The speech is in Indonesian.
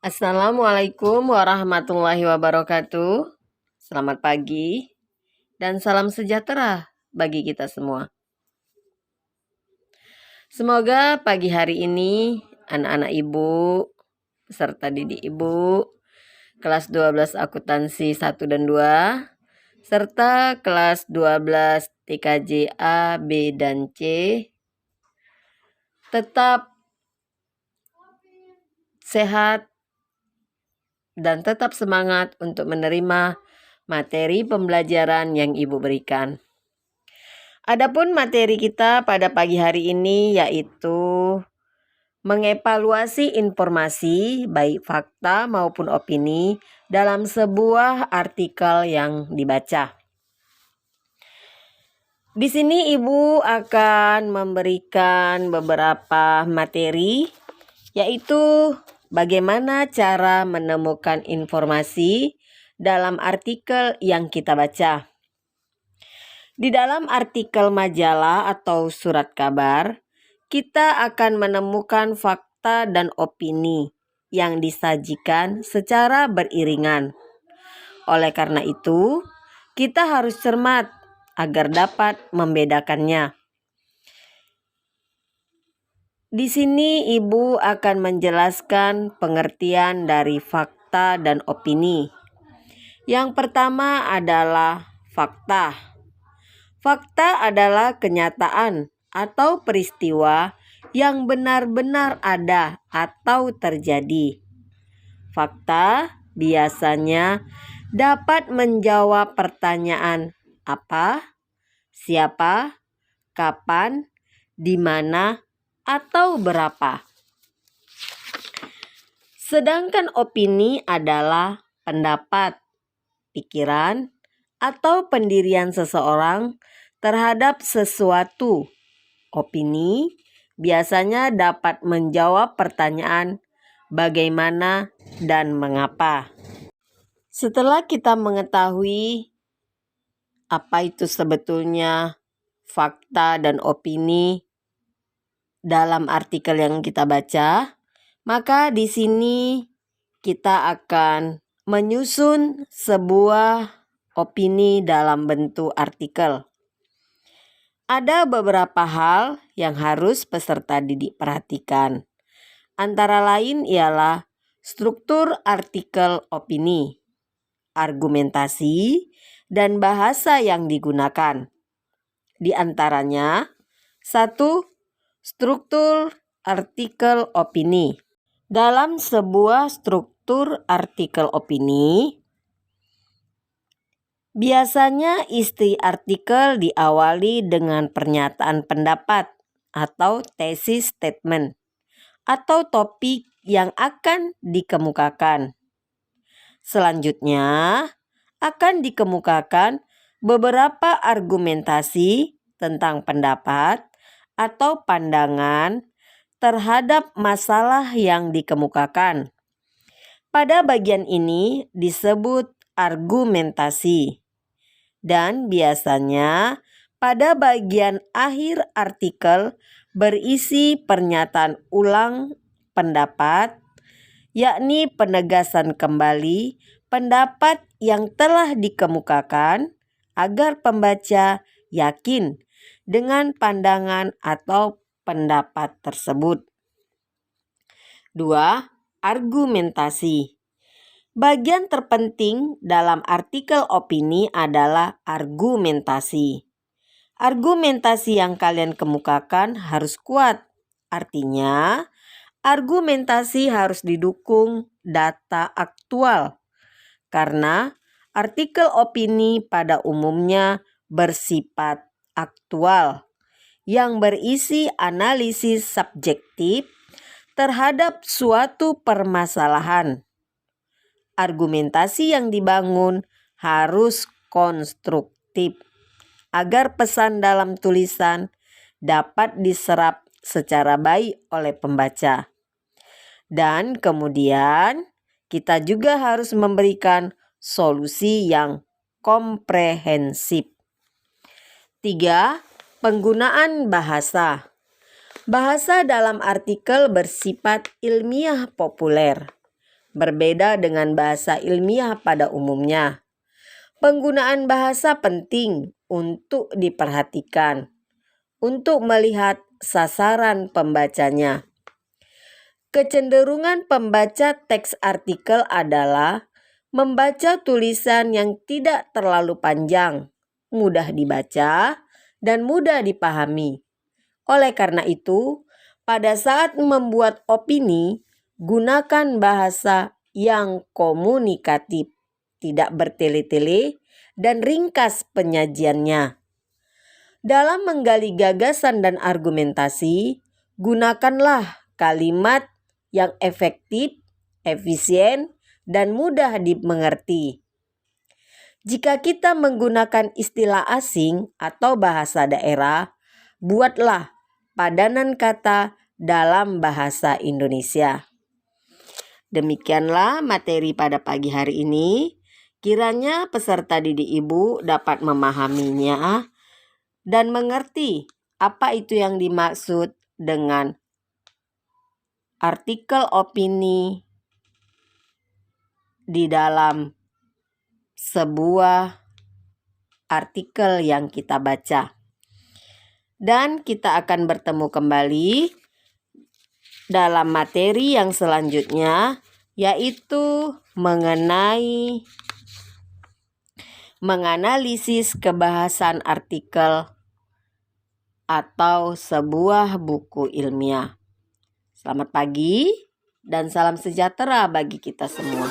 Assalamualaikum warahmatullahi wabarakatuh. Selamat pagi dan salam sejahtera bagi kita semua. Semoga pagi hari ini anak-anak ibu, peserta didik ibu, kelas 12 akuntansi 1 dan 2, serta kelas 12 TKJ A, B, dan C, tetap sehat dan tetap semangat untuk menerima materi pembelajaran yang Ibu berikan. Adapun materi kita pada pagi hari ini yaitu mengevaluasi informasi baik fakta maupun opini dalam sebuah artikel yang dibaca. Di sini Ibu akan memberikan beberapa materi yaitu bagaimana cara menemukan informasi dalam artikel yang kita baca. Di dalam artikel majalah atau surat kabar, kita akan menemukan fakta dan opini yang disajikan secara beriringan. Oleh karena itu, kita harus cermat agar dapat membedakannya. Di sini Ibu akan menjelaskan pengertian dari fakta dan opini. Yang pertama adalah fakta. Fakta adalah kenyataan atau peristiwa yang benar-benar ada atau terjadi. Fakta biasanya dapat menjawab pertanyaan apa, siapa, kapan, di mana, atau berapa. Sedangkan opini adalah pendapat, pikiran, atau pendirian seseorang terhadap sesuatu. Opini biasanya dapat menjawab pertanyaan bagaimana dan mengapa. Setelah kita mengetahui apa itu sebetulnya fakta dan opini dalam artikel yang kita baca, maka di sini kita akan menyusun sebuah opini dalam bentuk artikel. Ada beberapa hal yang harus peserta didik perhatikan. Antara lain ialah struktur artikel opini, argumentasi, dan bahasa yang digunakan. Di antaranya, 1. Struktur artikel opini. Dalam sebuah struktur artikel opini, biasanya isi artikel diawali dengan pernyataan pendapat atau thesis statement atau topik yang akan dikemukakan. Selanjutnya akan dikemukakan beberapa argumentasi tentang pendapat atau pandangan terhadap masalah yang dikemukakan. Pada bagian ini disebut argumentasi. Dan biasanya pada bagian akhir artikel berisi pernyataan ulang pendapat, yakni penegasan kembali pendapat yang telah dikemukakan agar pembaca yakin dengan pandangan atau pendapat tersebut. 2. Argumentasi. Bagian terpenting dalam artikel opini adalah argumentasi. Argumentasi yang kalian kemukakan harus kuat. Artinya, argumentasi harus didukung data aktual. Karena artikel opini pada umumnya bersifat aktual yang berisi analisis subjektif terhadap suatu permasalahan. Argumentasi yang dibangun harus konstruktif agar pesan dalam tulisan dapat diserap secara baik oleh pembaca. Dan kemudian kita juga harus memberikan solusi yang komprehensif. 3. Penggunaan bahasa. Bahasa dalam artikel bersifat ilmiah populer. berbeda dengan bahasa ilmiah pada umumnya. Penggunaan bahasa penting untuk diperhatikan, untuk melihat sasaran pembacanya. Kecenderungan pembaca teks artikel adalah membaca tulisan yang tidak terlalu panjang, mudah dibaca, dan mudah dipahami. Oleh karena itu, pada saat membuat opini, gunakan bahasa yang komunikatif, tidak bertele-tele, dan ringkas penyajiannya. Dalam menggali gagasan dan argumentasi, gunakanlah kalimat yang efektif, efisien, dan mudah dimengerti. Jika kita menggunakan istilah asing atau bahasa daerah, buatlah padanan kata dalam bahasa Indonesia. Demikianlah materi pada pagi hari ini. Kiranya peserta didik Ibu dapat memahaminya dan mengerti apa itu yang dimaksud dengan artikel opini di dalam sebuah artikel yang kita baca. Dan kita akan bertemu kembali dalam materi yang selanjutnya, yaitu menganalisis kebahasan artikel atau sebuah buku ilmiah. Selamat pagi dan salam sejahtera bagi kita semua.